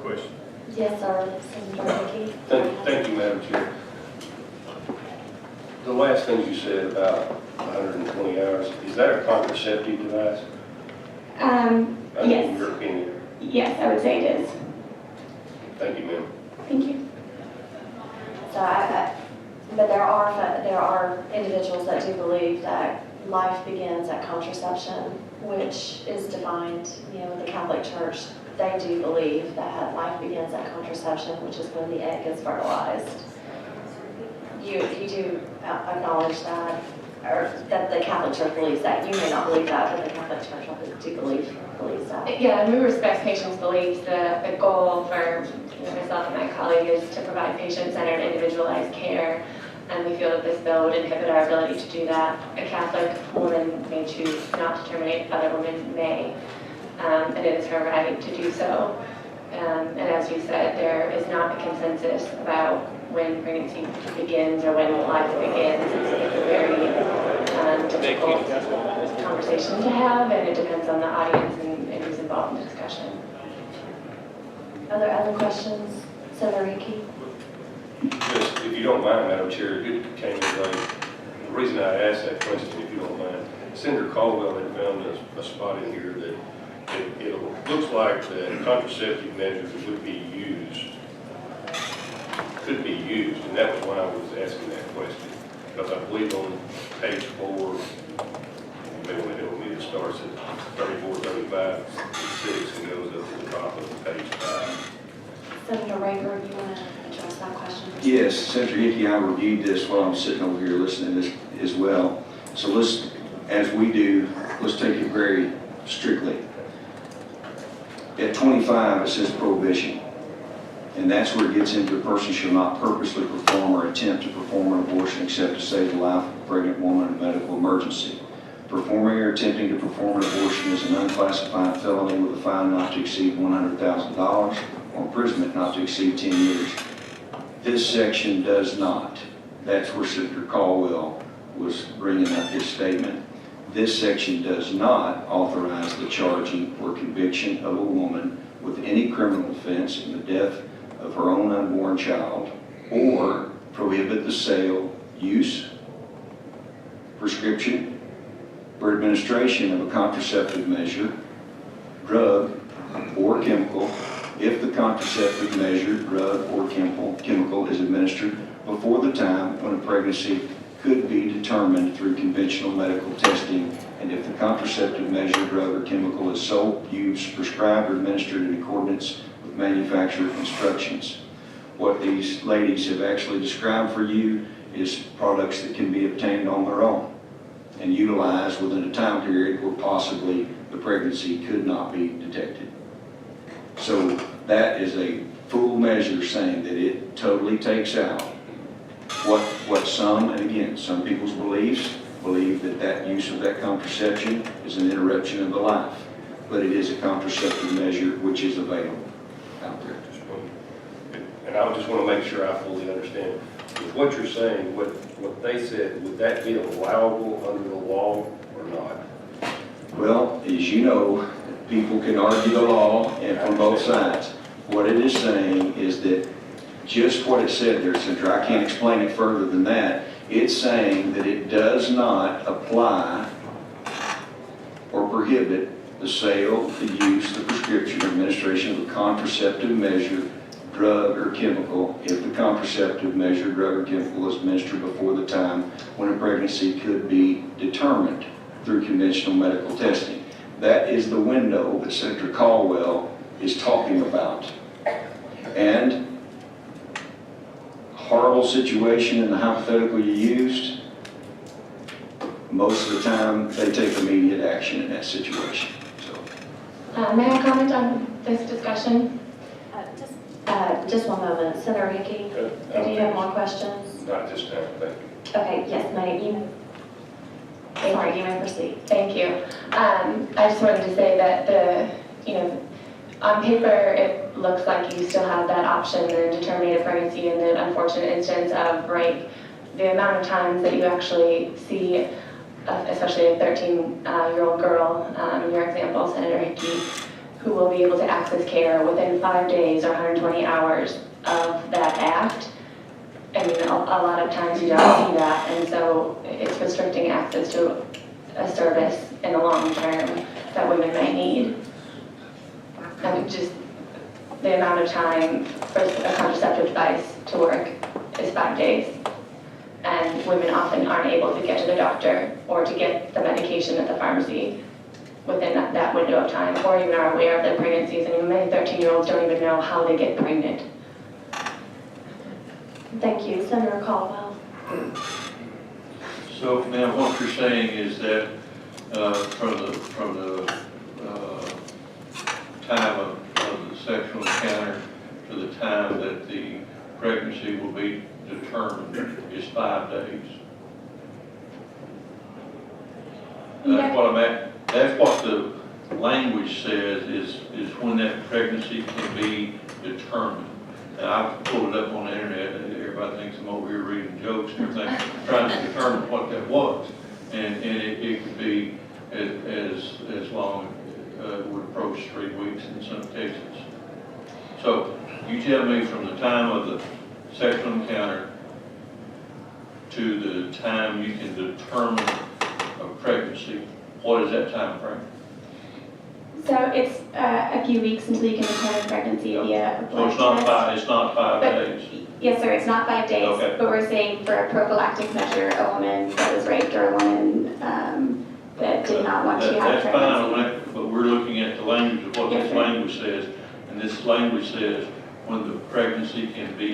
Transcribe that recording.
question? Yes, sir. Senator Hickey. Thank you, Madam Chair. The last things you said about 120 hours, is that a contraceptive device? In Yes. your opinion? Yes, I would say it is. Thank you, ma'am. Thank you. So but there are individuals that do believe that life begins at contraception, which is defined, in the Catholic Church. They do believe that life begins at contraception, which is when the egg is fertilized. You do acknowledge that, or that the Catholic Church believes that. You may not believe that, but the Catholic Church do believes that. Yeah, and we respect patients' beliefs. The goal for myself and my colleague is to provide patient-centered, individualized care, and we feel that this bill would inhibit our ability to do that. A Catholic woman may choose not to terminate, other women may, and it is her right to do so. And as you said, there is not a consensus about when pregnancy begins or when life begins. It's a very difficult conversation to have, and it depends on the audience and who's involved in the discussion. Are there other questions? Senator Hickey? Just, if you don't mind, Madam Chair, it came in late. The reason I asked that question, if you don't mind, Senator Caldwell had found a spot in here that it looks like that contraceptive measures could be used, and that was why I was asking that question. Because I believe on page 4, you may want to help me, it starts at 34, 35, 6, and goes up to the top of page 5. Senator Rapert, you want to address that question? Yes, Senator Hickey, I reviewed this while I'm sitting over here listening to this as well. So let's, as we do, let's take it very strictly. At 25, it says prohibition. And that's where it gets into a person shall not purposely perform or attempt to perform an abortion except to save the life of a pregnant woman in a medical emergency. Performing or attempting to perform an abortion is an unclassified felony with a fine not to exceed $100,000 or imprisonment not to exceed 10 years. This section does not. That's where Senator Caldwell was bringing up his statement. This section does not authorize the charging or conviction of a woman with any criminal offense in the death of her own unborn child, or prohibit the sale, use, prescription, or administration of a contraceptive measure, drug, or chemical if the contraceptive measure, drug, or chemical is administered before the time when a pregnancy could be determined through conventional medical testing, and if the contraceptive measure, drug, or chemical is sold, used, prescribed, or administered in accordance with manufacturer instructions. What these ladies have actually described for you is products that can be obtained on their own and utilized within a time period where possibly the pregnancy could not be detected. So that is a full measure saying that it totally takes out what some, and again, some people's beliefs believe that use of that contraception is an interruption of the life, but it is a contraceptive measure which is available out there. And I just want to make sure I fully understand. With what you're saying, what they said, would that be allowable under the law or not? Well, as you know, people can argue the law and from both sides. What it is saying is that just what it said there, Senator, I can't explain it further than that. It's saying that it does not apply or prohibit the sale, the use, the prescription, or administration of a contraceptive measure, drug, or chemical if the contraceptive measure, drug, or chemical is administered before the time when a pregnancy could be determined through conventional medical testing. That is the window that Senator Caldwell is talking about. And horrible situation in the hypothetical you used, most of the time they take immediate action in that situation. So, May I comment on this discussion? Just one moment. Senator Hickey, do you have more questions? Not this time, thank you. Okay, yes, you may proceed. Thank you. I just wanted to say that on paper, it looks like you still have that option then to terminate a pregnancy in the unfortunate instance of, the amount of times that you actually see, especially a 13-year-old girl, in your example, Senator Hickey, who will be able to access care within 5 days or 120 hours of that act. I mean, a lot of times you don't see that, and so it's restricting access to a service in the long term that women might need. And just the amount of time for a contraceptive device to work is 5 days. And women often aren't able to get to the doctor or to get the medication at the pharmacy within that window of time, or even are aware of their pregnancies. I mean, many 13-year-olds don't even know how they get pregnant. Thank you, Senator Caldwell. So now what you're saying is that from the time of the sexual encounter to the time that the pregnancy will be determined is 5 days. That's what I'm at. That's what the language says is when that pregnancy can be determined. And I've pulled it up on the internet, and everybody thinks I'm over here reading jokes and everything, trying to determine what that was. And it could be as long, would approach 3 weeks in some cases. So you tell me from the time of the sexual encounter to the time you can determine a pregnancy, what is that time frame? So it's a few weeks until you can determine pregnancy via a So blood it's not test. five, it's not 5 But- days? Yes, sir, it's not 5 days, Okay. but we're saying for a prophylactic measure, a woman that was raped or a woman that did not want to have That's fine on pregnancy. that, but we're looking at the language of what Yes, this sir. language says. And this language says when the pregnancy can be